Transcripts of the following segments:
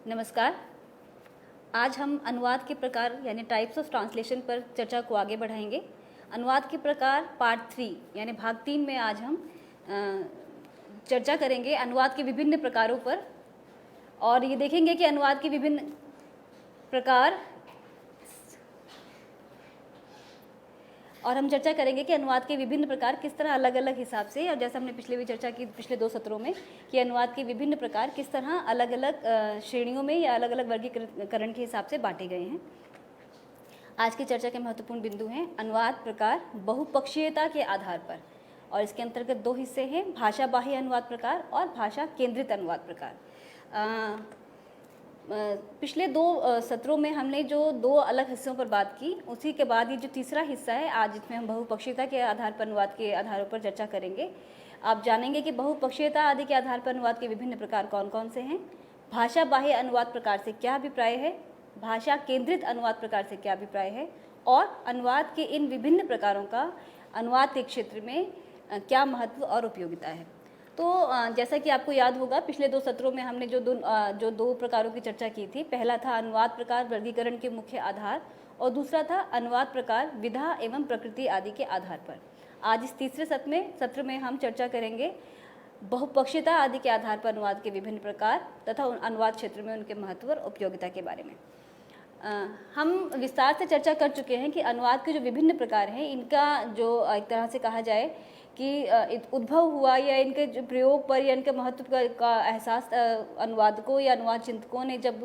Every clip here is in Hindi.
नमस्कार। आज हम अनुवाद के प्रकार यानी टाइप्स ऑफ ट्रांसलेशन पर चर्चा को आगे बढ़ाएंगे। अनुवाद के प्रकार पार्ट 3 यानी भाग 3 में आज हम चर्चा करेंगे अनुवाद के विभिन्न प्रकारों पर, और ये देखेंगे कि अनुवाद के विभिन्न प्रकार और हम चर्चा करेंगे कि अनुवाद के विभिन्न प्रकार किस तरह अलग अलग हिसाब से, और जैसा हमने पिछले भी चर्चा की पिछले 2 सत्रों में कि अनुवाद के विभिन्न प्रकार किस तरह अलग अलग श्रेणियों में या अलग अलग वर्गीकरण के हिसाब से बांटे गए हैं। आज की चर्चा के महत्वपूर्ण बिंदु हैं अनुवाद प्रकार बहुपक्षीयता के आधार पर, और इसके अंतर्गत 2 हिस्से हैं, भाषा बाह्य अनुवाद प्रकार और भाषा केंद्रित अनुवाद प्रकार। पिछले 2 सत्रों में हमने जो 2 अलग हिस्सों पर बात की, उसी के बाद ये जो तीसरा हिस्सा है आज, इसमें हम बहुपक्षीयता के आधार पर अनुवाद के आधारों पर चर्चा करेंगे। आप जानेंगे कि बहुपक्षीयता आदि के आधार पर अनुवाद के विभिन्न प्रकार कौन कौन से हैं, भाषा बाह्य अनुवाद प्रकार से क्या अभिप्राय है, भाषा केंद्रित अनुवाद प्रकार से क्या अभिप्राय है, और अनुवाद के इन विभिन्न प्रकारों का अनुवाद के क्षेत्र में क्या महत्व और उपयोगिता है। तो जैसा कि आपको याद होगा, पिछले 2 सत्रों में हमने जो दो प्रकारों की चर्चा की थी, पहला था अनुवाद प्रकार वर्गीकरण के मुख्य आधार, और दूसरा था अनुवाद प्रकार विधा एवं प्रकृति आदि के आधार पर। आज इस तीसरे सत्र में हम चर्चा करेंगे बहुपक्षीयता आदि के आधार पर अनुवाद के विभिन्न प्रकार तथा अनुवाद क्षेत्र में उनके महत्व और उपयोगिता के बारे में। हम विस्तार से चर्चा कर चुके हैं कि अनुवाद के जो विभिन्न प्रकार हैं, इनका जो एक तरह से कहा जाए कि उद्भव हुआ या इनके जो प्रयोग पर या इनके महत्व का एहसास अनुवादकों या अनुवाद चिंतकों ने जब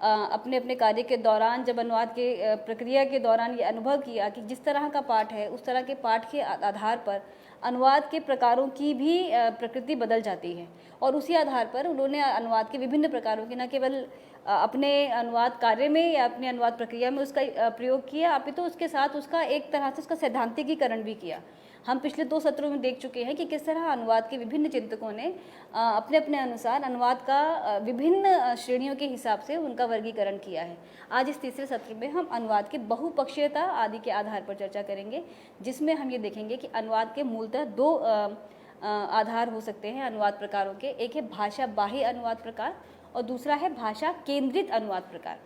अपने अपने कार्य के दौरान, जब अनुवाद के प्रक्रिया के दौरान ये अनुभव किया कि जिस तरह का पाठ है उस तरह के पाठ के आधार पर अनुवाद के प्रकारों की भी प्रकृति बदल जाती है, और उसी आधार पर उन्होंने अनुवाद के विभिन्न प्रकारों की न केवल अपने अनुवाद कार्य में या अपने अनुवाद प्रक्रिया में उसका प्रयोग किया, अपितु तो उसके साथ उसका एक तरह से उसका सैद्धांतिकीकरण भी किया। हम पिछले 2 सत्रों में देख चुके हैं कि किस तरह अनुवाद के विभिन्न चिंतकों ने अपने अपने अनुसार अनुवाद का विभिन्न श्रेणियों के हिसाब से उनका वर्गीकरण किया है। आज इस तीसरे सत्र में हम अनुवाद के बहुपक्षीयता आदि के आधार पर चर्चा करेंगे, जिसमें हम ये देखेंगे कि अनुवाद के मूलतः 2 आधार हो सकते हैं अनुवाद प्रकारों के। एक है भाषा बाह्य अनुवाद प्रकार और दूसरा है भाषा केंद्रित अनुवाद प्रकार।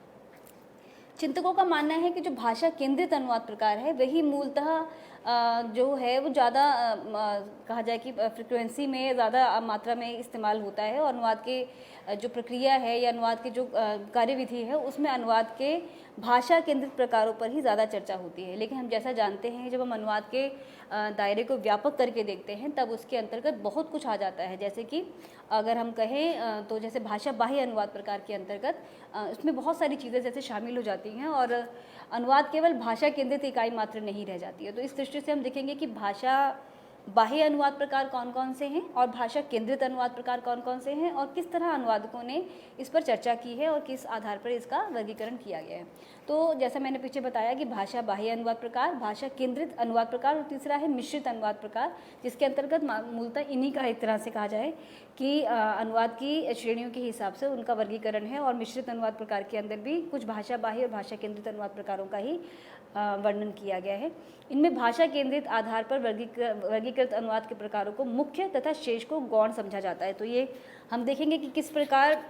चिंतकों का मानना है कि जो भाषा केंद्रित अनुवाद प्रकार है वही मूलतः जो है वो ज़्यादा कहा जाए कि फ्रिक्वेंसी में ज़्यादा मात्रा में इस्तेमाल होता है, और अनुवाद के जो प्रक्रिया है या अनुवाद की जो कार्यविधि है उसमें अनुवाद के भाषा केंद्रित प्रकारों पर ही ज़्यादा चर्चा होती है। लेकिन हम जैसा जानते हैं, जब हम अनुवाद के दायरे को व्यापक करके देखते हैं तब उसके अंतर्गत बहुत कुछ आ जाता है। जैसे कि अगर हम कहें तो जैसे भाषा बाह्य अनुवाद प्रकार के अंतर्गत इसमें बहुत सारी चीज़ें जैसे शामिल हो जाती हैं, और अनुवाद केवल भाषा केंद्रित इकाई मात्र नहीं रह जाती है। तो इस दृष्टि से हम देखेंगे कि भाषा बाह्य अनुवाद प्रकार कौन कौन से हैं और भाषा केंद्रित अनुवाद प्रकार कौन कौन से हैं, और किस तरह अनुवादकों ने इस पर चर्चा की है और किस आधार पर इसका वर्गीकरण किया गया है। तो जैसा मैंने पीछे बताया कि भाषा बाह्य अनुवाद प्रकार, भाषा केंद्रित अनुवाद प्रकार, और तीसरा है मिश्रित अनुवाद प्रकार, जिसके अंतर्गत मूलतः इन्हीं का एक तरह से कहा जाए कि अनुवाद की श्रेणियों के हिसाब से उनका वर्गीकरण है, और मिश्रित अनुवाद प्रकार के अंदर भी कुछ भाषा बाह्य और भाषा केंद्रित अनुवाद प्रकारों का ही वर्णन किया गया है। इनमें भाषा केंद्रित आधार पर वर्गीकृत अनुवाद के प्रकारों को मुख्य तथा शेष को गौण समझा जाता है। तो ये हम देखेंगे कि किस प्रकार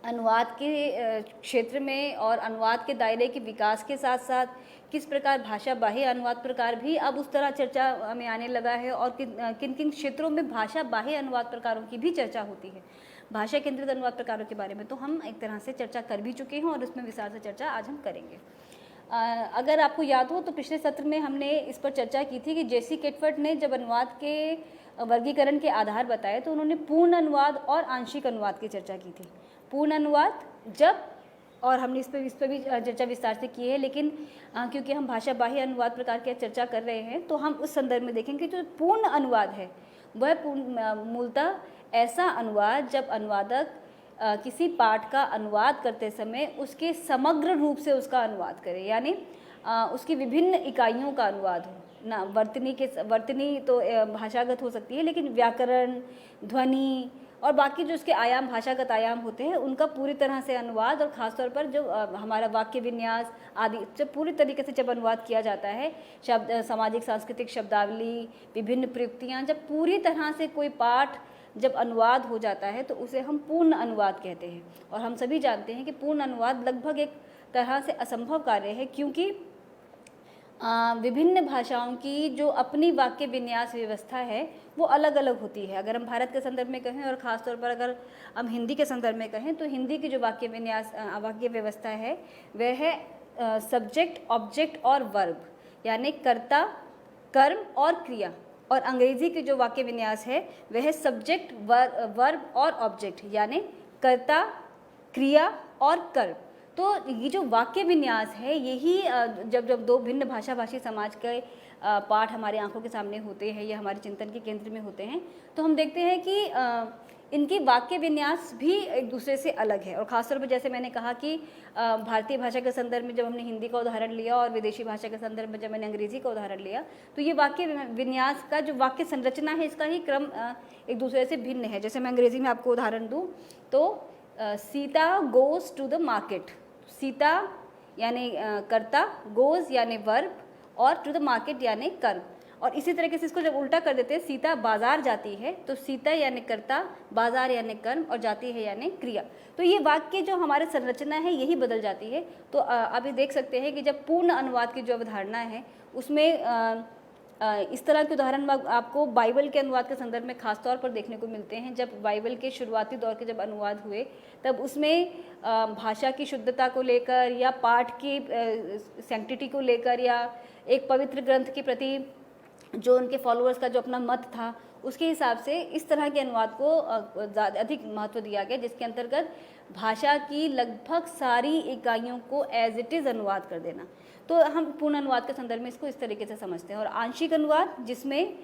अनुवाद के क्षेत्र में और अनुवाद के दायरे के विकास के साथ साथ किस प्रकार भाषा बाह्य अनुवाद प्रकार भी अब उस तरह चर्चा में आने लगा है, और किन किन क्षेत्रों में भाषा बाह्य अनुवाद प्रकारों की भी चर्चा होती है। भाषा केंद्रित अनुवाद प्रकारों के बारे में तो हम एक तरह से चर्चा कर भी चुके हैं, और इसमें विस्तार से चर्चा आज हम करेंगे। अगर आपको याद हो तो पिछले सत्र में हमने इस पर चर्चा की थी कि जेसी केटफर्ट ने जब अनुवाद के वर्गीकरण के आधार बताए तो उन्होंने पूर्ण अनुवाद और आंशिक अनुवाद की चर्चा की थी। पूर्ण अनुवाद जब, और हमने इस पर भी चर्चा विस्तार से की है, लेकिन क्योंकि हम भाषा बाह्य अनुवाद प्रकार की चर्चा कर रहे हैं तो हम उस संदर्भ में देखेंगे जो पूर्ण अनुवाद है वह मूलतः ऐसा अनुवाद जब अनुवादक किसी पाठ का अनुवाद करते समय उसके समग्र रूप से उसका अनुवाद करे, यानी उसकी विभिन्न इकाइयों का अनुवाद हो ना। वर्तनी तो भाषागत हो सकती है, लेकिन व्याकरण, ध्वनि और बाकी जो उसके आयाम, भाषागत आयाम होते हैं, उनका पूरी तरह से अनुवाद, और ख़ासतौर पर जो हमारा वाक्य विन्यास आदि जब पूरी तरीके से जब अनुवाद किया जाता है, शब्द, सामाजिक सांस्कृतिक शब्दावली, विभिन्न प्रयुक्तियाँ, जब पूरी तरह से कोई पाठ जब अनुवाद हो जाता है तो उसे हम पूर्ण अनुवाद कहते हैं। और हम सभी जानते हैं कि पूर्ण अनुवाद लगभग एक तरह से असंभव कार्य है, क्योंकि विभिन्न भाषाओं की जो अपनी वाक्य विन्यास व्यवस्था है वो अलग अलग होती है। अगर हम भारत के संदर्भ में कहें और ख़ास तौर पर अगर हम हिंदी के संदर्भ में कहें तो हिंदी की जो वाक्य विन्यास वाक्य व्यवस्था है वह है सब्जेक्ट, ऑब्जेक्ट और वर्ब, यानी कर्ता, कर्म और क्रिया। और अंग्रेजी की जो वाक्य विन्यास है वह है सब्जेक्ट, वर्ब और ऑब्जेक्ट, यानी कर्ता, क्रिया और कर्म। तो ये जो वाक्य विन्यास है यही जब दो भिन्न भाषाभाषी समाज के पाठ हमारे आंखों के सामने होते हैं या हमारे चिंतन के केंद्र में होते हैं तो हम देखते हैं कि इनकी वाक्य विन्यास भी एक दूसरे से अलग है। और ख़ासतौर पर जैसे मैंने कहा कि भारतीय भाषा के संदर्भ में जब हमने हिंदी का उदाहरण लिया और विदेशी भाषा के संदर्भ में जब मैंने अंग्रेजी का उदाहरण लिया तो ये वाक्य विन्यास का जो वाक्य संरचना है इसका ही क्रम एक दूसरे से भिन्न है। जैसे मैं अंग्रेजी में आपको उदाहरण दूँ तो Sita goes to the market, Sita यानी कर्ता, गोज़ यानी वर्ब और टू द मार्केट यानी कर्म। और इसी तरीके से इसको जब उल्टा कर देते हैं, सीता बाजार जाती है तो सीता यानी कर्ता, बाजार यानी कर्म और जाती है यानी क्रिया। तो ये वाक्य जो हमारे संरचना है यही बदल जाती है। तो आप ये देख सकते हैं कि जब पूर्ण अनुवाद की जो अवधारणा है उसमें इस तरह के उदाहरण आपको बाइबल के अनुवाद के संदर्भ में खास तौर पर देखने को मिलते हैं। जब बाइबल के शुरुआती दौर के जब अनुवाद हुए तब उसमें भाषा की शुद्धता को लेकर या पाठ की सैंक्टिटी को लेकर या एक पवित्र ग्रंथ के प्रति जो उनके फॉलोअर्स का जो अपना मत था उसके हिसाब से इस तरह के अनुवाद को अधिक महत्व दिया गया, जिसके अंतर्गत भाषा की लगभग सारी इकाइयों को एज इट इज़ अनुवाद कर देना। तो हम पूर्ण अनुवाद के संदर्भ में इसको इस तरीके से समझते हैं। और आंशिक अनुवाद जिसमें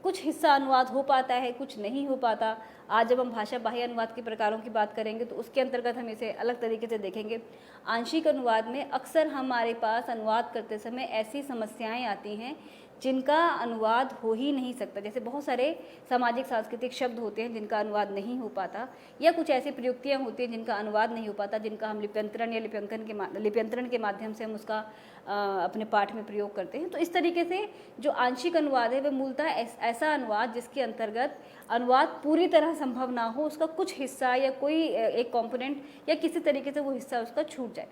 कुछ हिस्सा अनुवाद हो पाता है, कुछ नहीं हो पाता। आज जब हम भाषा बाह्य अनुवाद के प्रकारों की बात करेंगे तो उसके अंतर्गत हम इसे अलग तरीके से देखेंगे। आंशिक अनुवाद में अक्सर हमारे पास अनुवाद करते समय ऐसी समस्याएं आती हैं जिनका अनुवाद हो ही नहीं सकता। जैसे बहुत सारे सामाजिक सांस्कृतिक शब्द होते हैं जिनका अनुवाद नहीं हो पाता, या कुछ ऐसी प्रयुक्तियाँ होती हैं जिनका अनुवाद नहीं हो पाता, जिनका हम लिप्यंतरण या लिप्यंतरण के माध्यम से हम उसका अपने पाठ में प्रयोग करते हैं। तो इस तरीके से जो आंशिक अनुवाद है वह मूलतः ऐसा अनुवाद जिसके अंतर्गत अनुवाद पूरी तरह संभव ना हो, उसका कुछ हिस्सा या कोई एक कंपोनेंट या किसी तरीके से वो हिस्सा उसका छूट जाए।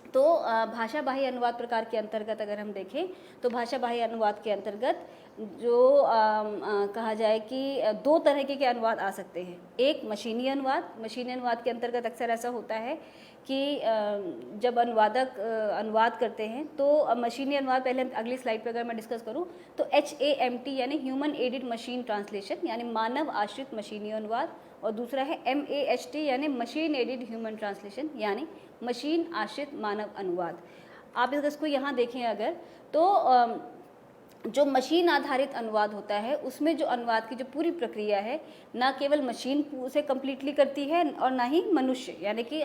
तो भाषा बाह्य अनुवाद प्रकार के अंतर्गत अगर हम देखें तो भाषा बाह्य अनुवाद के अंतर्गत जो कहा जाए कि दो तरह के अनुवाद आ सकते हैं। एक मशीनी अनुवाद। मशीनी अनुवाद के अंतर्गत अक्सर ऐसा होता है कि जब अनुवादक अनुवाद करते हैं तो मशीनी अनुवाद, पहले अगली स्लाइड पर अगर मैं डिस्कस करूं तो HAMT यानी ह्यूमन एडेड मशीन ट्रांसलेशन यानी मानव आश्रित मशीनी अनुवाद, और दूसरा है MAHT यानी मशीन एडेड ह्यूमन ट्रांसलेशन यानी मशीन आश्रित मानव अनुवाद। आप इसको यहाँ देखें अगर तो जो मशीन आधारित अनुवाद होता है उसमें जो अनुवाद की जो पूरी प्रक्रिया है ना केवल मशीन उसे कम्प्लीटली करती है और ना ही मनुष्य, यानी कि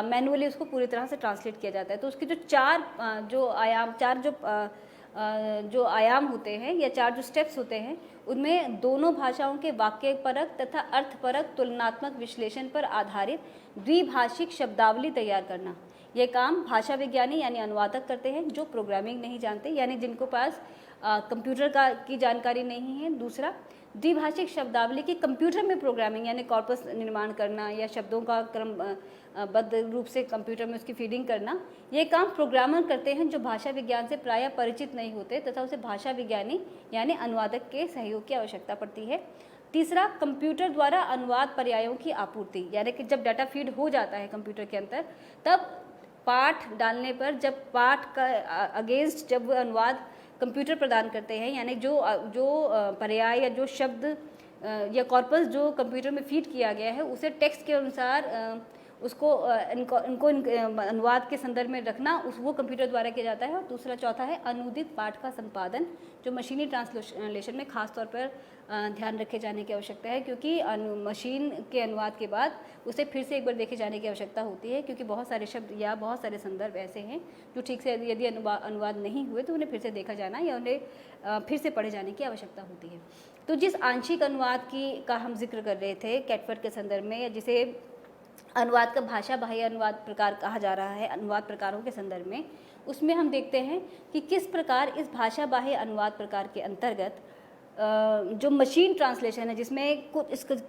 मैनुअली उसको पूरी तरह से ट्रांसलेट किया जाता है। तो उसके जो चार जो आयाम होते हैं या चार जो स्टेप्स होते हैं उनमें दोनों भाषाओं के वाक्य परक तथा अर्थपरक तुलनात्मक विश्लेषण पर आधारित द्विभाषिक शब्दावली तैयार करना, यह काम भाषा विज्ञानी यानी अनुवादक करते हैं जो प्रोग्रामिंग नहीं जानते, यानी जिनको पास कंप्यूटर की जानकारी नहीं है। दूसरा, द्विभाषिक शब्दावली की कंप्यूटर में प्रोग्रामिंग यानी कॉर्पस निर्माण करना या शब्दों का क्रमबद्ध रूप से कंप्यूटर में उसकी फीडिंग करना, ये काम प्रोग्रामर करते हैं जो भाषा विज्ञान से प्रायः परिचित नहीं होते तथा उसे भाषा विज्ञानी यानी अनुवादक के सहयोग की आवश्यकता पड़ती है। तीसरा, कंप्यूटर द्वारा अनुवाद पर्यायों की आपूर्ति, यानी कि जब डाटा फीड हो जाता है कंप्यूटर के अंदर तब पाठ डालने पर जब पाठ का अगेंस्ट जब अनुवाद कंप्यूटर प्रदान करते हैं, यानी जो पर्याय या जो शब्द या कॉर्पस जो कंप्यूटर में फीड किया गया है उसे टेक्स्ट के अनुसार उसको इनको अनुवाद के संदर्भ में रखना वो कंप्यूटर द्वारा किया जाता है। और दूसरा चौथा है अनुदित पाठ का संपादन, जो मशीनी ट्रांसलेशन में खास तौर पर ध्यान रखे जाने की आवश्यकता है, क्योंकि मशीन के अनुवाद के बाद उसे फिर से एक बार देखे जाने की आवश्यकता होती है, क्योंकि बहुत सारे शब्द या बहुत सारे संदर्भ ऐसे हैं जो ठीक से यदि अनुवाद नहीं हुए तो उन्हें फिर से देखा जाना या उन्हें फिर से पढ़े जाने की आवश्यकता होती है। तो जिस आंशिक अनुवाद का हम जिक्र कर रहे थे कैटफर्ड के संदर्भ में, या जिसे अनुवाद का भाषा बाह्य अनुवाद प्रकार कहा जा रहा है अनुवाद प्रकारों के संदर्भ में, उसमें हम देखते हैं कि किस प्रकार इस भाषा बाह्य अनुवाद प्रकार के अंतर्गत जो मशीन ट्रांसलेशन है, जिसमें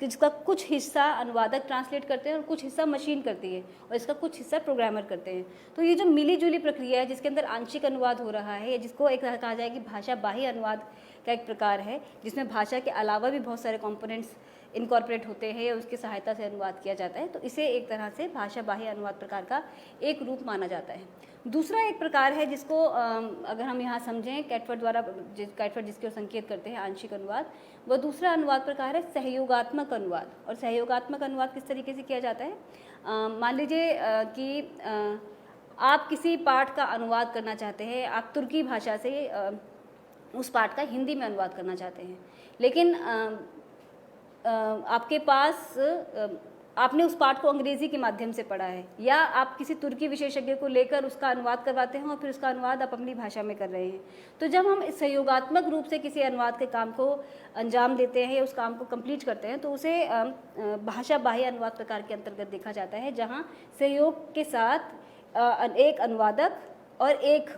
जिसका कुछ हिस्सा अनुवादक ट्रांसलेट करते हैं और कुछ हिस्सा मशीन करती है और इसका कुछ हिस्सा प्रोग्रामर करते हैं। तो ये जो मिली जुली प्रक्रिया है, जिसके अंदर आंशिक अनुवाद हो रहा है, जिसको एक कहा जाए कि भाषा बाह्य अनुवाद का एक प्रकार है, जिसमें भाषा के अलावा भी बहुत सारे कंपोनेंट्स इनकॉर्पोरेट होते हैं या उसकी सहायता से अनुवाद किया जाता है, तो इसे एक तरह से भाषा बाह्य अनुवाद प्रकार का एक रूप माना जाता है। दूसरा एक प्रकार है जिसको अगर हम यहाँ समझें, कैटफर्ड द्वारा कैटफर्ड जिसकी ओर संकेत करते हैं आंशिक अनुवाद, वह दूसरा अनुवाद प्रकार है सहयोगात्मक अनुवाद। और सहयोगात्मक अनुवाद किस तरीके से किया जाता है? मान लीजिए कि आप किसी पाठ का अनुवाद करना चाहते हैं, आप तुर्की भाषा से उस पाठ का हिंदी में अनुवाद करना चाहते हैं, लेकिन आपके पास आपने उस पाठ को अंग्रेजी के माध्यम से पढ़ा है, या आप किसी तुर्की विशेषज्ञ को लेकर उसका अनुवाद करवाते हैं और फिर उसका अनुवाद आप अपनी भाषा में कर रहे हैं। तो जब हम इस सहयोगात्मक रूप से किसी अनुवाद के काम को अंजाम देते हैं या उस काम को कंप्लीट करते हैं, तो उसे भाषा बाह्य अनुवाद प्रकार के अंतर्गत देखा जाता है, जहाँ सहयोग के साथ एक अनुवादक और एक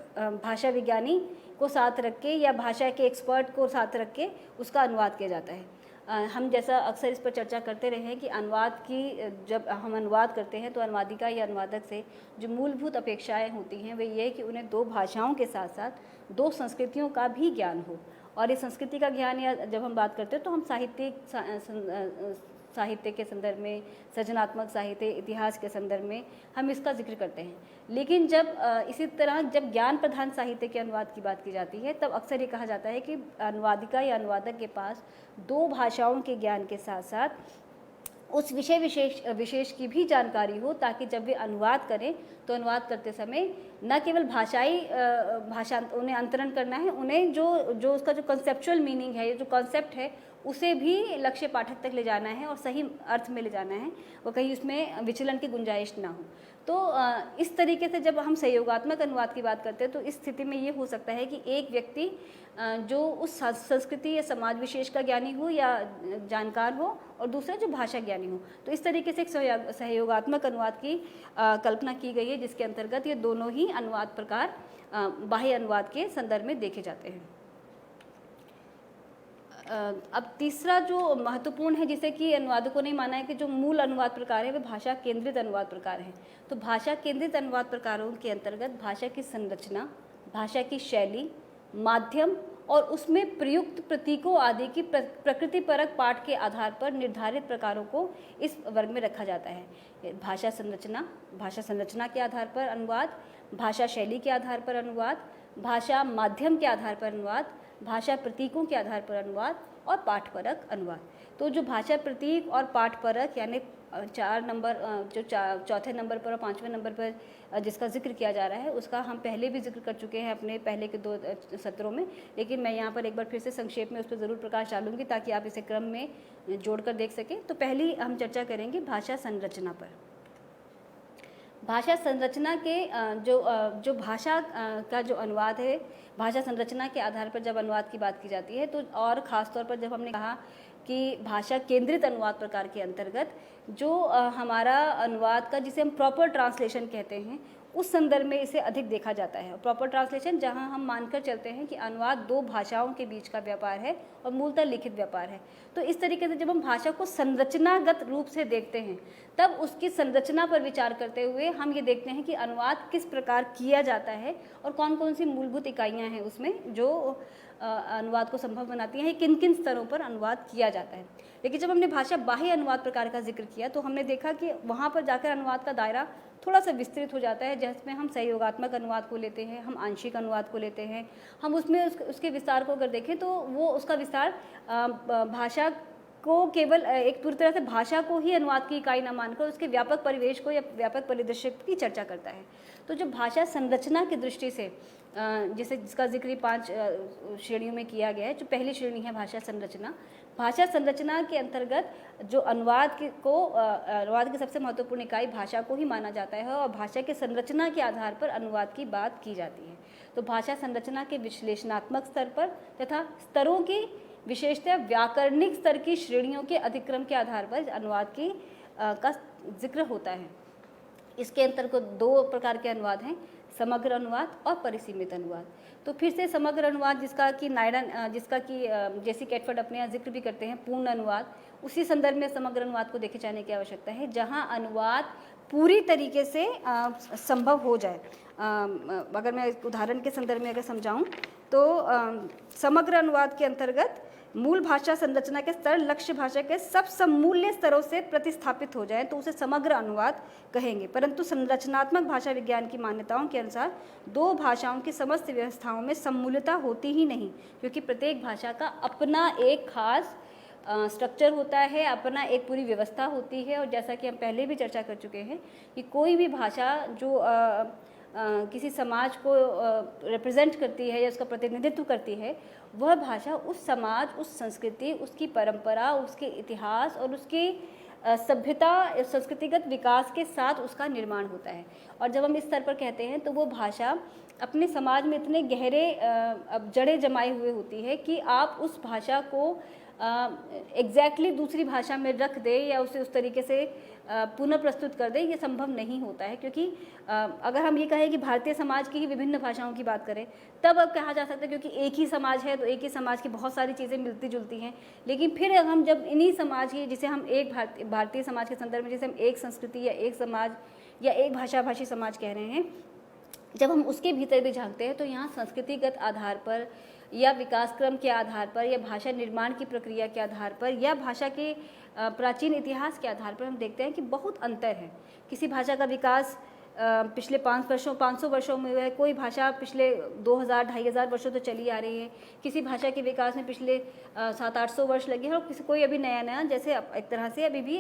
भाषा विज्ञानी को साथ रख के या भाषा के एक्सपर्ट को साथ रख के उसका अनुवाद किया जाता है। हम जैसा अक्सर इस पर चर्चा करते रहे हैं कि अनुवाद की जब हम अनुवाद करते हैं तो अनुवादिका या अनुवादक से जो मूलभूत अपेक्षाएं होती हैं वे ये है कि उन्हें दो भाषाओं के साथ साथ दो संस्कृतियों का भी ज्ञान हो। और इस संस्कृति का ज्ञान या जब हम बात करते हैं तो हम साहित्य के संदर्भ में, सृजनात्मक साहित्य, इतिहास के संदर्भ में हम इसका जिक्र करते हैं। लेकिन जब इसी तरह जब ज्ञान प्रधान साहित्य के अनुवाद की बात की जाती है, तब अक्सर ये कहा जाता है कि अनुवादिका या अनुवादक के पास दो भाषाओं के ज्ञान के साथ साथ उस विषय विशेष की भी जानकारी हो, ताकि जब वे अनुवाद करें तो अनुवाद करते समय न केवल भाषा उन्हें अंतरण करना है, उन्हें जो उसका जो कंसेप्चुअल मीनिंग है, जो कॉन्सेप्ट है, उसे भी लक्ष्य पाठक तक ले जाना है और सही अर्थ में ले जाना है, वो कहीं उसमें विचलन की गुंजाइश ना हो। तो इस तरीके से जब हम सहयोगात्मक अनुवाद की बात करते हैं तो इस स्थिति में ये हो सकता है कि एक व्यक्ति जो उस संस्कृति या समाज विशेष का ज्ञानी हो या जानकार हो और दूसरा जो भाषा ज्ञानी हो। तो इस तरीके से एक सहयोगात्मक अनुवाद की कल्पना की गई है, जिसके अंतर्गत ये दोनों ही अनुवाद प्रकार बाह्य अनुवाद के संदर्भ में देखे जाते हैं। अब तीसरा जो महत्वपूर्ण है, जिसे कि अनुवादकों ने माना है कि जो मूल अनुवाद प्रकार है वे भाषा केंद्रित अनुवाद प्रकार हैं। तो भाषा केंद्रित अनुवाद प्रकारों के अंतर्गत भाषा की संरचना, भाषा की शैली, माध्यम और उसमें प्रयुक्त प्रतीकों आदि की प्रकृतिपरक पाठ के आधार पर निर्धारित प्रकारों को इस वर्ग में रखा जाता है। भाषा संरचना के आधार पर अनुवाद, भाषा शैली के आधार पर अनुवाद, भाषा माध्यम के आधार पर अनुवाद, भाषा प्रतीकों के आधार पर अनुवाद और पाठपरक अनुवाद। तो जो भाषा प्रतीक और पाठपरक यानी 4 नंबर जो चौथे नंबर पर और 5वें नंबर पर जिसका जिक्र किया जा रहा है, उसका हम पहले भी जिक्र कर चुके हैं अपने पहले के 2 सत्रों में, लेकिन मैं यहाँ पर एक बार फिर से संक्षेप में उस पर ज़रूर प्रकाश डालूंगी ताकि आप इसे क्रम में जोड़कर देख सकें। तो पहली हम चर्चा करेंगे भाषा संरचना पर। भाषा संरचना के जो भाषा का जो अनुवाद है, भाषा संरचना के आधार पर जब अनुवाद की बात की जाती है, तो और ख़ास तौर पर जब हमने कहा कि भाषा केंद्रित अनुवाद प्रकार के अंतर्गत जो हमारा अनुवाद का जिसे हम प्रॉपर ट्रांसलेशन कहते हैं, उस संदर्भ में इसे अधिक देखा जाता है। प्रॉपर ट्रांसलेशन जहां हम मानकर चलते हैं कि अनुवाद 2 भाषाओं के बीच का व्यापार है और मूलतः लिखित व्यापार है। तो इस तरीके से जब हम भाषा को संरचनागत रूप से देखते हैं, तब उसकी संरचना पर विचार करते हुए हम ये देखते हैं कि अनुवाद किस प्रकार किया जाता है और कौन कौन सी मूलभूत इकाइयाँ हैं उसमें जो अनुवाद को संभव बनाती हैं, किन किन स्तरों पर अनुवाद किया जाता है। लेकिन जब हमने भाषा बाह्य अनुवाद प्रकार का जिक्र किया तो हमने देखा कि वहाँ पर जाकर अनुवाद का दायरा थोड़ा सा विस्तृत हो जाता है, जिसमें हम सहयोगात्मक अनुवाद को लेते हैं, हम आंशिक अनुवाद को लेते हैं, हम उसमें उसके विस्तार को अगर देखें तो वो उसका विस्तार भाषा को केवल एक पूरी तरह से भाषा को ही अनुवाद की इकाई न मानकर उसके व्यापक परिवेश को या व्यापक परिदृश्य की चर्चा करता है। तो जो भाषा संरचना की दृष्टि से जिसका जिक्र 5 श्रेणियों में किया गया है, जो पहली श्रेणी है भाषा संरचना। भाषा संरचना के अंतर्गत जो अनुवाद की सबसे महत्वपूर्ण इकाई भाषा को ही माना जाता है और भाषा की संरचना के आधार पर अनुवाद की बात की जाती है। तो भाषा संरचना के विश्लेषणात्मक स्तर पर तथा स्तरों की विशेषतः व्याकरणिक स्तर की श्रेणियों के अधिक्रम के आधार पर अनुवाद का जिक्र होता है। इसके अंतर्गत 2 प्रकार के अनुवाद हैं, समग्र अनुवाद और परिसीमित अनुवाद। तो फिर से समग्र अनुवाद जिसका कि जेसी कैटफर्ड अपने यहाँ जिक्र भी करते हैं, पूर्ण अनुवाद, उसी संदर्भ में समग्र अनुवाद को देखे जाने की आवश्यकता है, जहाँ अनुवाद पूरी तरीके से संभव हो जाए। अगर मैं उदाहरण के संदर्भ में अगर समझाऊं तो समग्र अनुवाद के अंतर्गत मूल भाषा संरचना के स्तर लक्ष्य भाषा के सब समूल्य स्तरों से प्रतिस्थापित हो जाए तो उसे समग्र अनुवाद कहेंगे। परंतु संरचनात्मक भाषा विज्ञान की मान्यताओं के अनुसार दो भाषाओं की समस्त व्यवस्थाओं में समूल्यता होती ही नहीं, क्योंकि प्रत्येक भाषा का अपना एक खास स्ट्रक्चर होता है, अपना एक पूरी व्यवस्था होती है। और जैसा कि हम पहले भी चर्चा कर चुके हैं कि कोई भी भाषा जो किसी समाज को रिप्रेजेंट करती है या उसका प्रतिनिधित्व करती है, वह भाषा उस समाज, उस संस्कृति, उसकी परंपरा, उसके इतिहास और उसकी सभ्यता, संस्कृतिगत विकास के साथ उसका निर्माण होता है। और जब हम इस स्तर पर कहते हैं तो वो भाषा अपने समाज में इतने गहरे जड़ें जमाए हुए होती है कि आप उस भाषा को एग्जैक्टली दूसरी भाषा में रख दे या उसे उस तरीके से पुनः प्रस्तुत कर दे, ये संभव नहीं होता है। क्योंकि अगर हम ये कहें कि भारतीय समाज की ही विभिन्न भाषाओं की बात करें, तब अब कहा जा सकता है क्योंकि एक ही समाज है तो एक ही समाज की बहुत सारी चीज़ें मिलती जुलती हैं। लेकिन फिर हम जब इन्हीं समाज की, जिसे हम एक भारतीय समाज के संदर्भ में जिसे हम एक संस्कृति या एक समाज या एक भाषी समाज कह रहे हैं, जब हम उसके भीतर भी झांकते हैं तो यहाँ संस्कृतिगत आधार पर या विकास क्रम के आधार पर या भाषा निर्माण की प्रक्रिया के आधार पर या भाषा के प्राचीन इतिहास के आधार पर हम देखते हैं कि बहुत अंतर है। किसी भाषा का विकास पिछले 500 वर्षों में हुआ है, कोई भाषा पिछले 2000-2500 वर्षों तो चली आ रही है, किसी भाषा के विकास में पिछले 700-800 वर्ष लगे हैं और कोई अभी नया जैसे एक तरह से अभी भी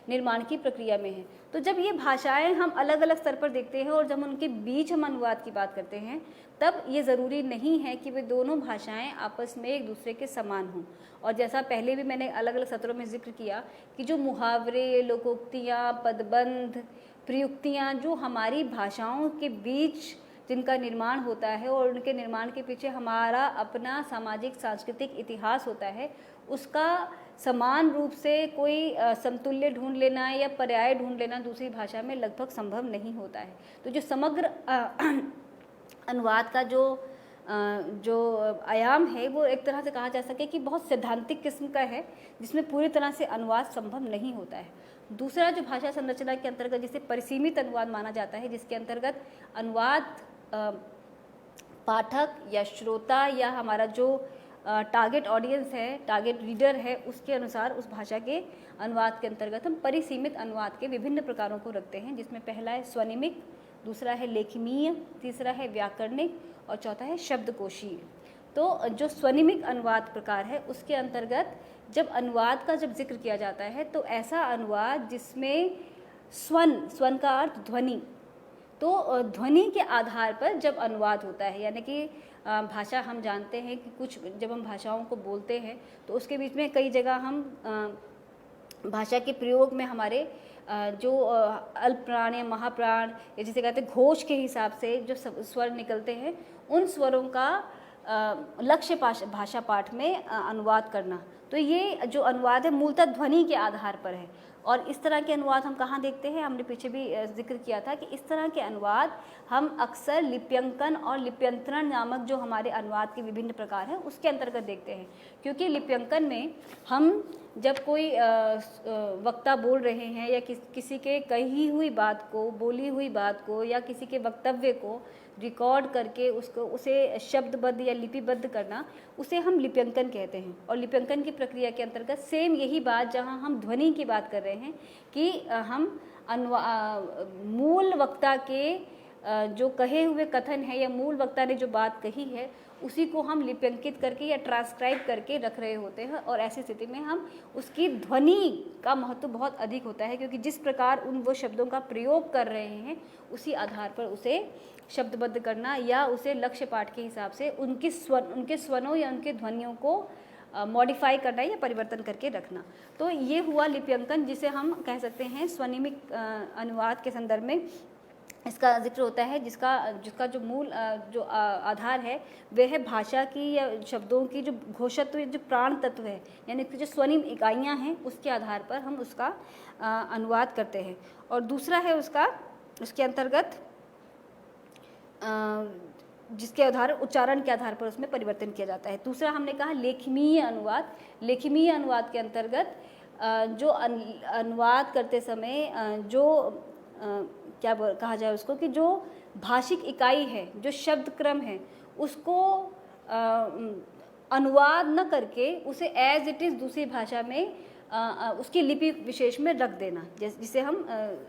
निर्माण की प्रक्रिया में है। तो जब ये भाषाएं हम अलग अलग स्तर पर देखते हैं और जब उनके बीच हम अनुवाद की बात करते हैं, तब ये ज़रूरी नहीं है कि वे दोनों भाषाएं आपस में एक दूसरे के समान हों। और जैसा पहले भी मैंने अलग अलग सत्रों में जिक्र किया कि जो मुहावरे, लोकोक्तियाँ, पदबंध, प्रयुक्तियाँ जो हमारी भाषाओं के बीच जिनका निर्माण होता है और उनके निर्माण के पीछे हमारा अपना सामाजिक सांस्कृतिक इतिहास होता है, उसका समान रूप से कोई समतुल्य ढूंढ लेना या पर्याय ढूंढ लेना दूसरी भाषा में लगभग संभव नहीं होता है। तो जो समग्र अनुवाद का जो आयाम है वो एक तरह से कहा जा सके कि बहुत सैद्धांतिक किस्म का है, जिसमें पूरी तरह से अनुवाद संभव नहीं होता है। दूसरा जो भाषा संरचना के अंतर्गत जिसे परिसीमित अनुवाद माना जाता है, जिसके अंतर्गत अनुवाद पाठक या श्रोता या हमारा जो टारगेट ऑडियंस है, टारगेट रीडर है, उसके अनुसार उस भाषा के अनुवाद के अंतर्गत हम परिसीमित अनुवाद के विभिन्न प्रकारों को रखते हैं, जिसमें पहला है स्वनिमिक, दूसरा है लेखनीय, तीसरा है व्याकरणिक और चौथा है शब्दकोशीय। तो जो स्वनिमिक अनुवाद प्रकार है उसके अंतर्गत जब अनुवाद का जब जिक्र किया जाता है तो ऐसा अनुवाद जिसमें स्वन का अर्थ ध्वनि, तो ध्वनि के आधार पर जब अनुवाद होता है, यानी कि भाषा हम जानते हैं कि कुछ जब हम भाषाओं को बोलते हैं तो उसके बीच में कई जगह हम भाषा के प्रयोग में हमारे जो अल्प प्राण या महाप्राण या जिसे कहते हैं घोष के हिसाब से जो स्वर निकलते हैं, उन स्वरों का लक्ष्य भाषा पाठ में अनुवाद करना। तो ये जो अनुवाद है मूलतः ध्वनि के आधार पर है। और इस तरह के अनुवाद हम कहाँ देखते हैं, हमने पीछे भी जिक्र किया था कि इस तरह के अनुवाद हम अक्सर लिप्यंकन और लिप्यंतरण नामक जो हमारे अनुवाद के विभिन्न प्रकार हैं उसके अंतर्गत देखते हैं। क्योंकि लिप्यंकन में हम जब कोई वक्ता बोल रहे हैं या किसी के कही हुई बात को, बोली हुई बात को या किसी के वक्तव्य को रिकॉर्ड करके उसे शब्दबद्ध या लिपिबद्ध करना, उसे हम लिप्यंकन कहते हैं। और लिप्यंकन की प्रक्रिया के अंतर्गत सेम यही बात जहां हम ध्वनि की बात कर रहे हैं कि हम मूल वक्ता के जो कहे हुए कथन है या मूल वक्ता ने जो बात कही है उसी को हम लिप्यंकित करके या ट्रांसक्राइब करके रख रहे होते हैं। और ऐसी स्थिति में हम उसकी ध्वनि का महत्व बहुत अधिक होता है, क्योंकि जिस प्रकार वो शब्दों का प्रयोग कर रहे हैं उसी आधार पर उसे शब्दबद्ध करना या उसे लक्ष्य पाठ के हिसाब से उनके स्वनों या उनके ध्वनियों को मॉडिफाई करना या परिवर्तन करके रखना। तो ये हुआ लिप्यंकन, जिसे हम कह सकते हैं स्वनिमिक अनुवाद के संदर्भ में इसका जिक्र होता है, जिसका जो मूल जो आधार है वह है भाषा की या शब्दों की जो घोषत्व, जो प्राण तत्व है, यानी कि जो स्वनिम इकाइयाँ हैं उसके आधार पर हम उसका अनुवाद करते हैं। और दूसरा है उसके अंतर्गत जिसके आधार उच्चारण के आधार पर उसमें परिवर्तन किया जाता है। दूसरा हमने कहा लेखनीय अनुवाद। लेखनीय अनुवाद के अंतर्गत जो अनुवाद करते समय जो कहा जाए उसको कि जो भाषिक इकाई है, जो शब्द क्रम है, उसको अनुवाद न करके उसे एज इट इज़ दूसरी भाषा में उसकी लिपि विशेष में रख देना, जिसे हम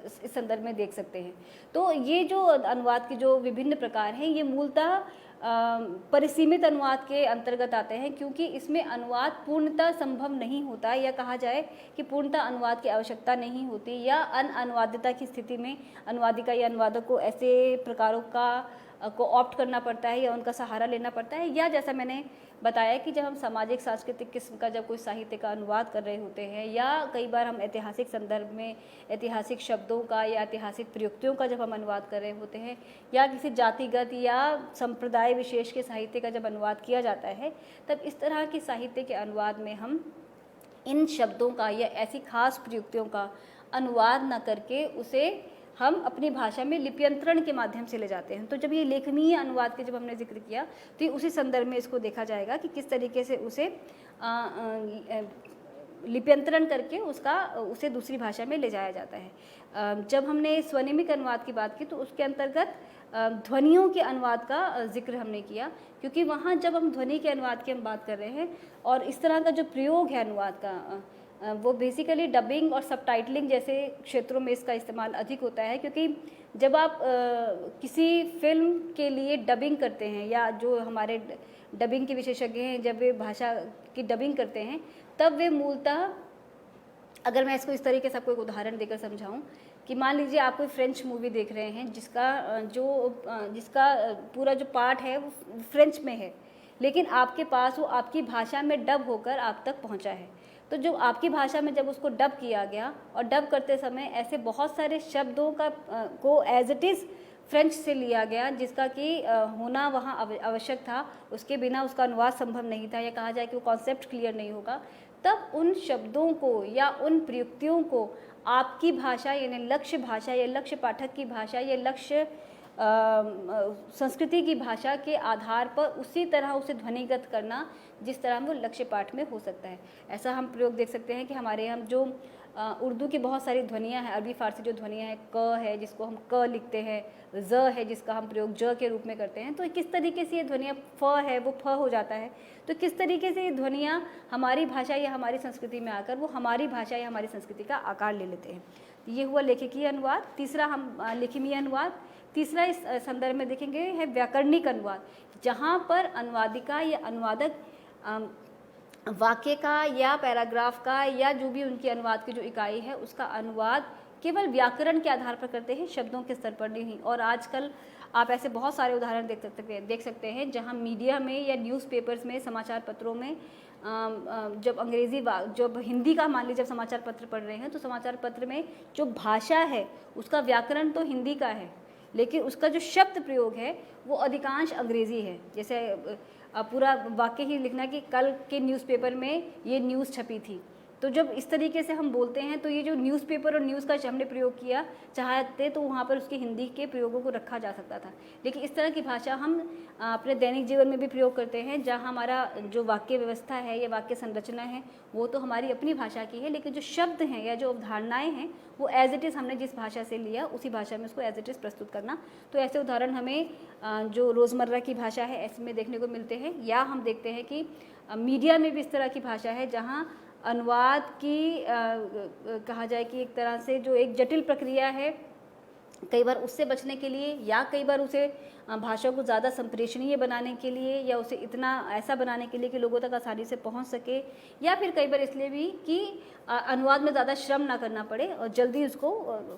इस संदर्भ में देख सकते हैं। तो ये जो अनुवाद के जो विभिन्न प्रकार हैं, ये मूलतः परिसीमित अनुवाद के अंतर्गत आते हैं, क्योंकि इसमें अनुवाद पूर्णतः संभव नहीं होता, या कहा जाए कि पूर्णतः अनुवाद की आवश्यकता नहीं होती, या अनुवादिता की स्थिति में अनुवादिका या अनुवादक को ऐसे प्रकारों को ऑप्ट करना पड़ता है या उनका सहारा लेना पड़ता है, या जैसा मैंने बताया कि जब हम सामाजिक सांस्कृतिक किस्म का जब कोई साहित्य का अनुवाद कर रहे होते हैं, या कई बार हम ऐतिहासिक संदर्भ में ऐतिहासिक शब्दों का या ऐतिहासिक प्रयुक्तियों का जब हम अनुवाद कर रहे होते हैं, या किसी जातिगत या संप्रदाय विशेष के साहित्य का जब अनुवाद किया जाता है, तब इस तरह के साहित्य के अनुवाद में हम इन शब्दों का या ऐसी खास प्रयुक्तियों का अनुवाद न करके उसे हम अपनी भाषा में लिप्यंतरण के माध्यम से ले जाते हैं। तो जब ये लेखनीय अनुवाद के जब हमने जिक्र किया, तो उसी संदर्भ में इसको देखा जाएगा कि किस तरीके से उसे लिप्यंतरण करके उसे दूसरी भाषा में ले जाया जाता है। जब हमने स्वनिमिक अनुवाद की बात की, तो उसके अंतर्गत ध्वनियों के अनुवाद का जिक्र हमने किया, क्योंकि वहाँ जब हम ध्वनि के अनुवाद की हम बात कर रहे हैं, और इस तरह का जो प्रयोग है अनुवाद का, वो बेसिकली डबिंग और सबटाइटलिंग जैसे क्षेत्रों में इसका इस्तेमाल अधिक होता है। क्योंकि जब आप किसी फिल्म के लिए डबिंग करते हैं, या जो हमारे डबिंग के विशेषज्ञ हैं, जब वे भाषा की डबिंग करते हैं, तब वे मूलतः, अगर मैं इसको इस तरीके से आपको एक उदाहरण देकर समझाऊं, कि मान लीजिए आप कोई फ्रेंच मूवी देख रहे हैं जिसका पूरा जो पार्ट है वो फ्रेंच में है, लेकिन आपके पास वो आपकी भाषा में डब होकर आप तक पहुंचा है। तो जो आपकी भाषा में जब उसको डब किया गया, और डब करते समय ऐसे बहुत सारे शब्दों को एज इट इज़ फ्रेंच से लिया गया, जिसका कि होना वहाँ आवश्यक था, उसके बिना उसका अनुवाद संभव नहीं था, या कहा जाए कि वो कॉन्सेप्ट क्लियर नहीं होगा, तब उन शब्दों को या उन प्रयुक्तियों को आपकी भाषा यानी लक्ष्य भाषा या लक्ष्य पाठक की भाषा या लक्ष्य संस्कृति की भाषा के आधार पर उसी तरह उसे ध्वनिगत करना जिस तरह वो लक्ष्य पाठ में हो सकता है। ऐसा हम प्रयोग देख सकते हैं कि हमारे यहाँ जो उर्दू की बहुत सारी ध्वनियाँ हैं, अरबी फारसी जो ध्वनियाँ हैं, क है जिसको हम क लिखते हैं, ज है जिसका हम प्रयोग ज के रूप में करते हैं, तो किस तरीके से ये ध्वनियाँ, फ है वो फ हो जाता है, तो किस तरीके से ये ध्वनियाँ हमारी भाषा या हमारी संस्कृति में आकर वो हमारी भाषा या हमारी संस्कृति का आकार ले लेते हैं। ये हुआ लेखकीय अनुवाद। तीसरा हम लेखनीय अनुवाद। तीसरा इस संदर्भ में देखेंगे है व्याकरणिक अनुवाद, जहाँ पर अनुवादिका या अनुवादक वाक्य का या पैराग्राफ का या जो भी उनकी अनुवाद की जो इकाई है उसका अनुवाद केवल व्याकरण के आधार पर करते हैं, शब्दों के स्तर पर नहीं। और आजकल आप ऐसे बहुत सारे उदाहरण देख सकते हैं जहाँ मीडिया में या न्यूज़पेपर्स में, समाचार पत्रों में जब हिंदी का मान लीजिए जब समाचार पत्र पढ़ रहे हैं, तो समाचार पत्र में जो भाषा है उसका व्याकरण तो हिंदी का है, लेकिन उसका जो शब्द प्रयोग है वो अधिकांश अंग्रेज़ी है। जैसे पूरा वाक्य ही लिखना कि कल के न्यूज़पेपर में ये न्यूज़ छपी थी, तो जब इस तरीके से हम बोलते हैं तो ये जो न्यूज़पेपर और न्यूज़ का हमने प्रयोग किया चाहते तो वहाँ पर उसके हिंदी के प्रयोगों को रखा जा सकता था। लेकिन इस तरह की भाषा हम अपने दैनिक जीवन में भी प्रयोग करते हैं, जहाँ हमारा जो वाक्य व्यवस्था है या वाक्य संरचना है वो तो हमारी अपनी भाषा की है, लेकिन जो शब्द हैं या जो अवधारणाएँ हैं वो एज इट इज़ हमने जिस भाषा से लिया उसी भाषा में उसको एज इट इज़ प्रस्तुत करना। तो ऐसे उदाहरण हमें जो रोज़मर्रा की भाषा है ऐसे में देखने को मिलते हैं। या हम देखते हैं कि मीडिया में भी इस तरह की भाषा है जहाँ अनुवाद की कहा जाए कि एक तरह से जो एक जटिल प्रक्रिया है, कई बार उससे बचने के लिए या कई बार उसे भाषा को ज़्यादा संप्रेषणीय बनाने के लिए या उसे इतना ऐसा बनाने के लिए कि लोगों तक आसानी से पहुंच सके, या फिर कई बार इसलिए भी कि अनुवाद में ज़्यादा श्रम ना करना पड़े और जल्दी उसको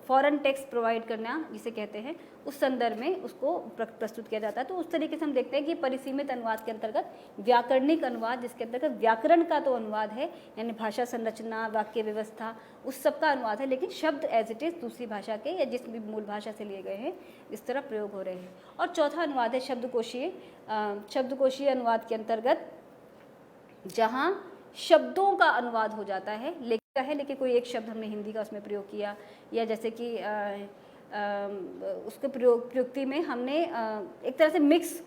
फॉरेन टेक्स्ट प्रोवाइड करना जिसे कहते हैं, उस संदर्भ में उसको प्रस्तुत किया जाता है। तो उस तरीके से हम देखते हैं कि परिसीमित अनुवाद के अंतर्गत व्याकरणिक अनुवाद, जिसके अंतर्गत व्याकरण का तो अनुवाद है यानी भाषा संरचना, वाक्य व्यवस्था, उस सब का अनुवाद है, लेकिन शब्द एज इट इज़ दूसरी भाषा के या जिस भी मूल भाषा से लिए गए हैं इस तरह प्रयोग हो रहे हैं। और चौथा अनुवाद है शब्दकोशीय। शब्दकोशीय अनुवाद के अंतर्गत जहाँ शब्दों का अनुवाद हो जाता है, लेकिन कोई एक शब्द हमने हिंदी का उसमें प्रयोग किया, या जैसे कि उसके प्रयुक्ति में हमने एक तरह से मिक्स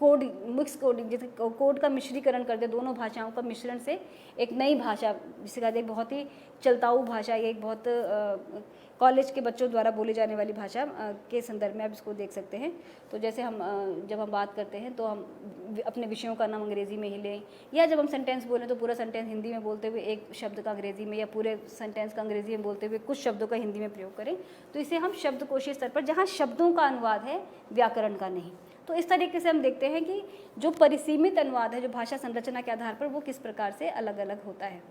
कोडिंग, जैसे कोड का मिश्रीकरण कर दे, दोनों भाषाओं का मिश्रण से एक नई भाषा, जिसे कहते हैं बहुत ही चलताऊ भाषा, ये एक बहुत कॉलेज के बच्चों द्वारा बोली जाने वाली भाषा के संदर्भ में आप इसको देख सकते हैं। तो जैसे हम जब हम बात करते हैं तो हम अपने विषयों का नाम अंग्रेज़ी में ही लें, या जब हम सेंटेंस बोलें तो पूरा सेंटेंस हिंदी में बोलते हुए एक शब्द का अंग्रेज़ी में, या पूरे सेंटेंस का अंग्रेज़ी में बोलते हुए कुछ शब्दों का हिंदी में प्रयोग करें, तो इसे हम शब्दकोशीय स्तर पर, जहाँ शब्दों का अनुवाद है, व्याकरण का नहीं। तो इस तरीके से हम देखते हैं कि जो परिसीमित अनुवाद है, जो भाषा संरचना के आधार पर, वो किस प्रकार से अलग अलग होता है।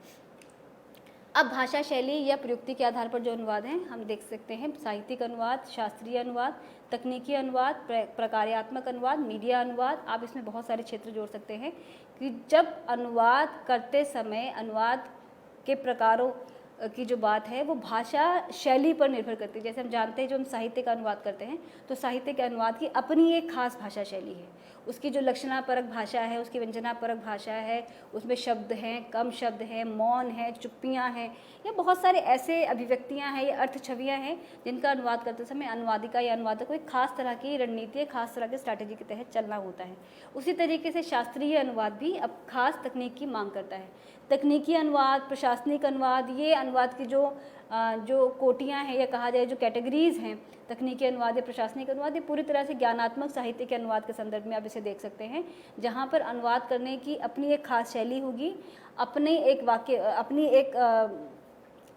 अब भाषा शैली या प्रयुक्ति के आधार पर जो अनुवाद हैं हम देख सकते हैं, साहित्यिक अनुवाद, शास्त्रीय अनुवाद, तकनीकी अनुवाद, प्रकार्यात्मक अनुवाद, मीडिया अनुवाद। आप इसमें बहुत सारे क्षेत्र जोड़ सकते हैं कि जब अनुवाद करते समय अनुवाद के प्रकारों की जो बात है वो भाषा शैली पर निर्भर करती है। जैसे हम जानते हैं, जो हम साहित्य का अनुवाद करते हैं तो साहित्य के अनुवाद की अपनी एक खास भाषा शैली है, उसकी जो लक्षणापरक भाषा है, उसकी व्यंजनापरक भाषा है, उसमें शब्द हैं, कम शब्द हैं, मौन है, चुप्पियाँ हैं, या बहुत सारे ऐसे अभिव्यक्तियाँ हैं या अर्थ छवियाँ हैं जिनका अनुवाद करते समय अनुवादिका या अनुवादक को एक खास तरह की रणनीति, खास तरह की स्ट्रैटेजी के तहत चलना होता है। उसी तरीके से शास्त्रीय अनुवाद भी अब खास तकनीक की मांग करता है। तकनीकी अनुवाद, प्रशासनिक अनुवाद, ये अनुवाद की जो कोटियाँ हैं या कहा जाए जो कैटेगरीज़ हैं, तकनीकी अनुवाद या प्रशासनिक अनुवाद, ये पूरी तरह से ज्ञानात्मक साहित्य के अनुवाद के संदर्भ में आप इसे देख सकते हैं, जहाँ पर अनुवाद करने की अपनी एक खास शैली होगी, अपनी एक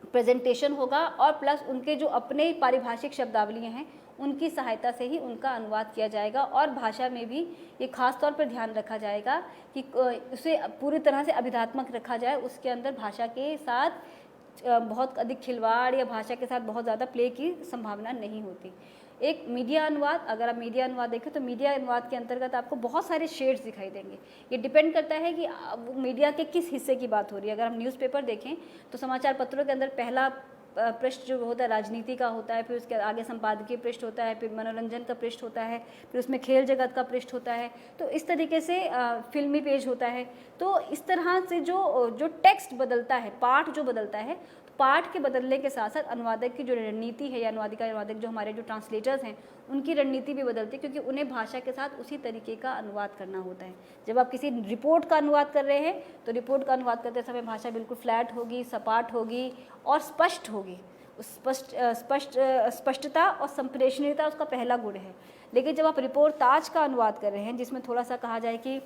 प्रेजेंटेशन होगा, और प्लस उनके जो अपने पारिभाषिक शब्दावलियाँ हैं उनकी सहायता से ही उनका अनुवाद किया जाएगा। और भाषा में भी ये खास तौर पर ध्यान रखा जाएगा कि उसे पूरी तरह से अभिधात्मक रखा जाए, उसके अंदर भाषा के साथ बहुत अधिक खिलवाड़ या भाषा के साथ बहुत ज़्यादा प्ले की संभावना नहीं होती। एक मीडिया अनुवाद, अगर आप मीडिया अनुवाद देखें तो मीडिया अनुवाद के अंतर्गत आपको बहुत सारे शेड्स दिखाई देंगे। ये डिपेंड करता है कि मीडिया के किस हिस्से की बात हो रही है। अगर हम न्यूज़पेपर देखें तो समाचार पत्रों के अंदर पहला पृष्ठ जो होता है राजनीति का होता है, फिर उसके आगे संपादकीय पृष्ठ होता है, फिर मनोरंजन का पृष्ठ होता है, फिर उसमें खेल जगत का पृष्ठ होता है, तो इस तरीके से फिल्मी पेज होता है। तो इस तरह से जो टेक्स्ट बदलता है, पाठ जो बदलता है, तो पाठ के बदलने के साथ साथ अनुवादक की जो रणनीति है या अनुवादिका अनुवादक जो हमारे जो ट्रांसलेटर्स हैं उनकी रणनीति भी बदलती है, क्योंकि उन्हें भाषा के साथ उसी तरीके का अनुवाद करना होता है। जब आप किसी रिपोर्ट का अनुवाद कर रहे हैं तो रिपोर्ट का अनुवाद करते समय भाषा बिल्कुल फ्लैट होगी, सपाट होगी और स्पष्ट होगी। स्पष्टता और संप्रेषणीयता उसका पहला गुण है। लेकिन जब आप रिपोर्टाज का अनुवाद कर रहे हैं, जिसमें थोड़ा सा कहा जाए कि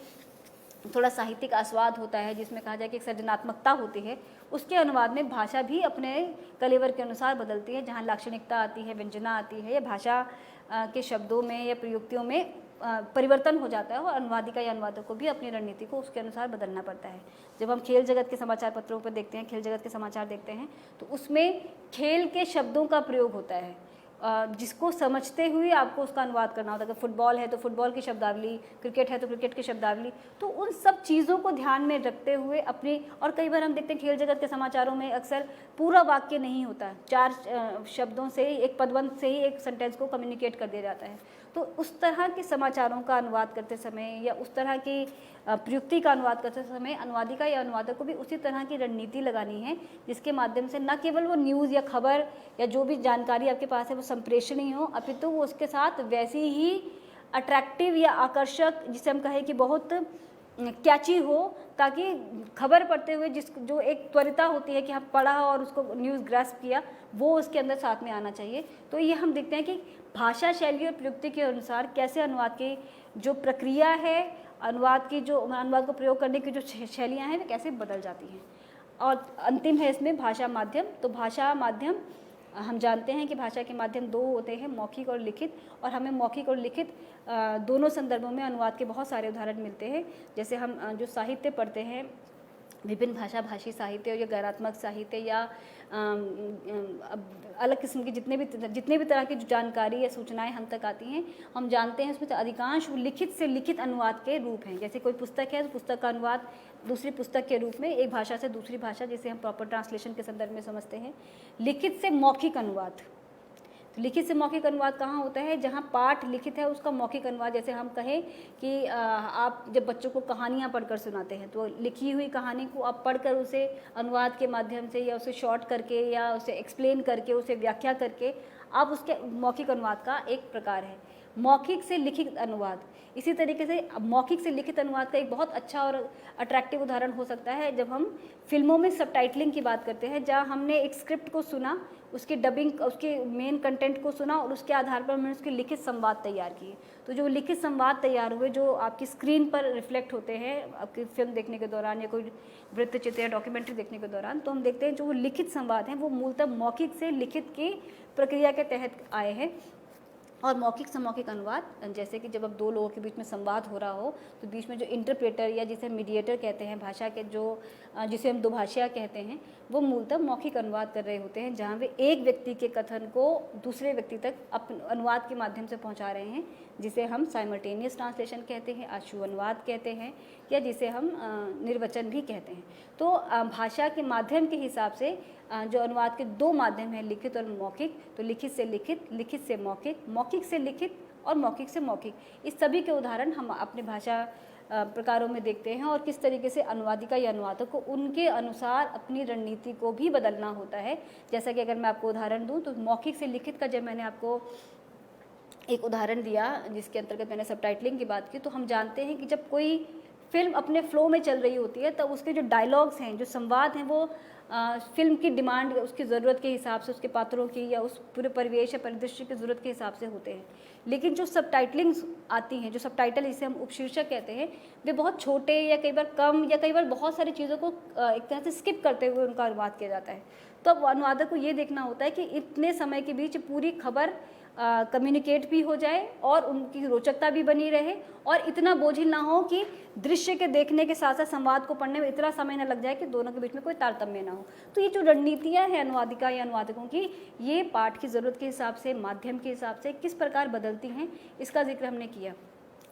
थोड़ा साहित्यिक आस्वाद होता है, जिसमें कहा जाए कि एक सृजनात्मकता होती है, उसके अनुवाद में भाषा भी अपने कलेवर के अनुसार बदलती है। जहाँ लाक्षणिकता आती है, व्यंजना आती है, या भाषा के शब्दों में या प्रयुक्तियों में परिवर्तन हो जाता है, और अनुवादिका या अनुवादक को भी अपनी रणनीति को उसके अनुसार बदलना पड़ता है। जब हम खेल जगत के समाचार पत्रों पर देखते हैं, खेल जगत के समाचार देखते हैं, तो उसमें खेल के शब्दों का प्रयोग होता है, जिसको समझते हुए आपको उसका अनुवाद करना होता है। अगर फुटबॉल है तो फुटबॉल की शब्दावली, क्रिकेट है तो क्रिकेट की शब्दावली, तो उन सब चीज़ों को ध्यान में रखते हुए अपनी, और कई बार हम देखते हैं खेल जगत के समाचारों में अक्सर पूरा वाक्य नहीं होता, 4 शब्दों से ही, एक पदबंध से ही एक सेंटेंस को कम्युनिकेट कर दिया जाता है। तो उस तरह के समाचारों का अनुवाद करते समय या उस तरह की प्रयुक्ति का अनुवाद करते समय अनुवादिका या अनुवादक को भी उसी तरह की रणनीति लगानी है, जिसके माध्यम से न केवल वो न्यूज़ या खबर या जो भी जानकारी आपके पास है वो संप्रेषणीय हो, अपितु वो उसके साथ वैसी ही अट्रैक्टिव या आकर्षक, जिसे हम कहें कि बहुत कैची हो, ताकि खबर पढ़ते हुए जो एक त्वरिता होती है कि हम पढ़ा और उसको न्यूज़ ग्रास्प किया, वो उसके अंदर साथ में आना चाहिए। तो ये हम देखते हैं कि भाषा शैली और प्रयुक्ति के अनुसार कैसे अनुवाद की जो प्रक्रिया है, अनुवाद को प्रयोग करने की जो शैलियाँ हैं, वे कैसे बदल जाती हैं। और अंतिम है इसमें भाषा माध्यम। तो भाषा माध्यम, हम जानते हैं कि भाषा के माध्यम 2 होते हैं, मौखिक और लिखित, और हमें मौखिक और लिखित दोनों संदर्भों में अनुवाद के बहुत सारे उदाहरण मिलते हैं। जैसे हम जो साहित्य पढ़ते हैं, विभिन्न भाषी साहित्य या गैरात्मक साहित्य या अलग किस्म की जितने भी तरह की जो जानकारी या सूचनाएं हम तक आती हैं, हम जानते हैं उसमें तो अधिकांश लिखित से लिखित अनुवाद के रूप हैं। जैसे कोई पुस्तक है तो पुस्तक का अनुवाद दूसरी पुस्तक के रूप में, एक भाषा से दूसरी भाषा, जिसे हम प्रॉपर ट्रांसलेशन के संदर्भ में समझते हैं। लिखित से मौखिक अनुवाद, तो लिखित से मौखिक अनुवाद कहाँ होता है, जहाँ पाठ लिखित है उसका मौखिक अनुवाद। जैसे हम कहें कि आप जब बच्चों को कहानियाँ पढ़कर सुनाते हैं तो लिखी हुई कहानी को आप पढ़कर उसे अनुवाद के माध्यम से या उसे शॉर्ट करके या उसे एक्सप्लेन करके उसे व्याख्या करके आप उसके मौखिक अनुवाद का एक प्रकार है। मौखिक से लिखित अनुवाद, इसी तरीके से मौखिक से लिखित अनुवाद का एक बहुत अच्छा और अट्रैक्टिव उदाहरण हो सकता है जब हम फिल्मों में सबटाइटलिंग की बात करते हैं, जहाँ हमने एक स्क्रिप्ट को सुना, उसकी डबिंग, उसके मेन कंटेंट को सुना और उसके आधार पर हमने उसके लिखित संवाद तैयार किए। तो जो लिखित संवाद तैयार हुए जो आपकी स्क्रीन पर रिफ्लेक्ट होते हैं आपकी फिल्म देखने के दौरान या कोई वृत्तचित्र या डॉक्यूमेंट्री देखने के दौरान, तो हम देखते हैं जो वो लिखित संवाद हैं वो मूलतः मौखिक से लिखित की प्रक्रिया के तहत आए हैं। और मौखिक से मौखिक अनुवाद, जैसे कि जब अब दो लोगों के बीच में संवाद हो रहा हो तो बीच में जो इंटरप्रेटर या जिसे मीडिएटर कहते हैं भाषा के, जो जिसे हम दुभाषिया कहते हैं, वो मूलतः मौखिक अनुवाद कर रहे होते हैं, जहाँ वे एक व्यक्ति के कथन को दूसरे व्यक्ति तक अनुवाद के माध्यम से पहुँचा रहे हैं, जिसे हम साइमल्टेनियस ट्रांसलेशन कहते हैं, आशु अनुवाद कहते हैं, या जिसे हम निर्वचन भी कहते हैं। तो भाषा के माध्यम के हिसाब से जो अनुवाद के दो माध्यम हैं, लिखित और मौखिक, तो लिखित से लिखित, लिखित से मौखिक, मौखिक से लिखित और मौखिक से मौखिक, इस सभी के उदाहरण हम अपने भाषा प्रकारों में देखते हैं। और किस तरीके से अनुवादिका या अनुवादक को उनके अनुसार अपनी रणनीति को भी बदलना होता है। जैसा कि अगर मैं आपको उदाहरण दूं तो मौखिक से लिखित का जब मैंने आपको एक उदाहरण दिया जिसके अंतर्गत मैंने सबटाइटलिंग की बात की, तो हम जानते हैं कि जब कोई फिल्म अपने फ्लो में चल रही होती है तब उसके जो डायलॉग्स हैं, जो संवाद हैं, वो फिल्म की डिमांड, उसकी ज़रूरत के हिसाब से, उसके पात्रों की या उस पूरे परिवेश या परिदृश्य की ज़रूरत के हिसाब से होते हैं। लेकिन जो सबटाइटलिंग्स आती हैं, जो सबटाइटल जिसे हम उपशीर्षक कहते हैं, वे बहुत छोटे या कई बार कम या कई बार बहुत सारी चीज़ों को एक तरह से स्किप करते हुए उनका अनुवाद किया जाता है। तो अब अनुवादक को ये देखना होता है कि इतने समय के बीच पूरी खबर कम्युनिकेट भी हो जाए और उनकी रोचकता भी बनी रहे और इतना बोझिल ना हो कि दृश्य के देखने के साथ साथ संवाद को पढ़ने में इतना समय न लग जाए कि दोनों के बीच में कोई तारतम्य ना हो। तो ये जो रणनीतियाँ हैं अनुवादिका या अनुवादकों की, ये पाठ की ज़रूरत के हिसाब से, माध्यम के हिसाब से किस प्रकार बदलती हैं, इसका जिक्र हमने किया।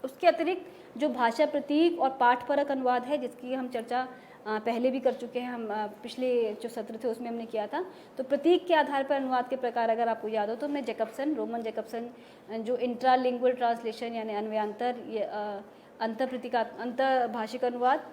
उसके अतिरिक्त जो भाषा प्रतीक और पाठपरक अनुवाद है, जिसकी हम चर्चा पहले भी कर चुके हैं, हम पिछले जो सत्र थे उसमें हमने किया था। तो प्रतीक के आधार पर अनुवाद के प्रकार अगर आपको याद हो तो हमने जैकबसन, रोमन जैकबसन, जो इंट्रालिंगुअल ट्रांसलेशन यानी अंतर्भाषिक अनुवाद,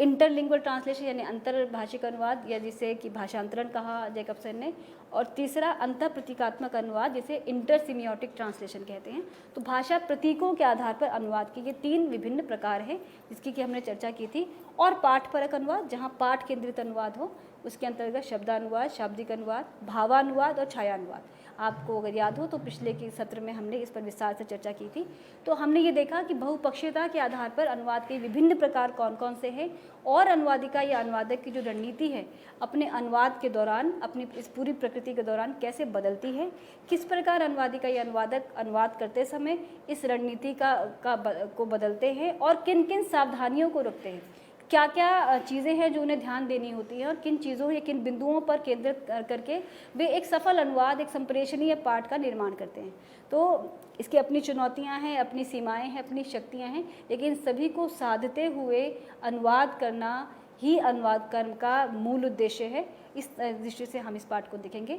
इंटरलिंगुअल ट्रांसलेशन यानी अंतर्भाषिक अनुवाद या जिसे कि भाषांतरण कहा जैकबसन ने, और तीसरा अंतर प्रतीकात्मक अनुवाद जिसे इंटरसिमियोटिक ट्रांसलेशन कहते हैं। तो भाषा प्रतीकों के आधार पर अनुवाद के ये तीन विभिन्न प्रकार हैं जिसकी कि हमने चर्चा की थी। और पाठपरक अनुवाद, जहाँ पाठ केंद्रित अनुवाद हो, उसके अंतर्गत शब्दानुवाद, शाब्दिक अनुवाद, भावानुवाद और छायानुवाद। आपको अगर याद हो तो पिछले के सत्र में हमने इस पर विस्तार से चर्चा की थी। तो हमने ये देखा कि बहुपक्षीयता के आधार पर अनुवाद के विभिन्न प्रकार कौन कौन से हैं और अनुवादिका या अनुवादक की जो रणनीति है अपने अनुवाद के दौरान, अपनी इस पूरी प्रकृति के दौरान कैसे बदलती है, किस प्रकार अनुवादिका या अनुवादक अनुवाद करते समय इस रणनीति को बदलते हैं और किन किन सावधानियों को रखते हैं, क्या क्या चीज़ें हैं जो उन्हें ध्यान देनी होती है और किन चीज़ों या किन बिंदुओं पर केंद्रित करके वे एक सफल अनुवाद, एक संप्रेषणीय पाठ का निर्माण करते हैं। तो इसकी अपनी चुनौतियां हैं, अपनी सीमाएं हैं, अपनी शक्तियां हैं, लेकिन सभी को साधते हुए अनुवाद करना ही अनुवाद कर्म का मूल उद्देश्य है। इस दृष्टि से हम इस पाठ को देखेंगे।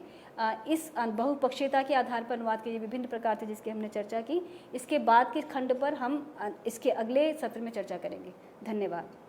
इस बहुपक्षीयता के आधार पर अनुवाद के ये विभिन्न प्रकार थे जिसकी हमने चर्चा की। इसके बाद के खंड पर हम इसके अगले सत्र में चर्चा करेंगे। धन्यवाद।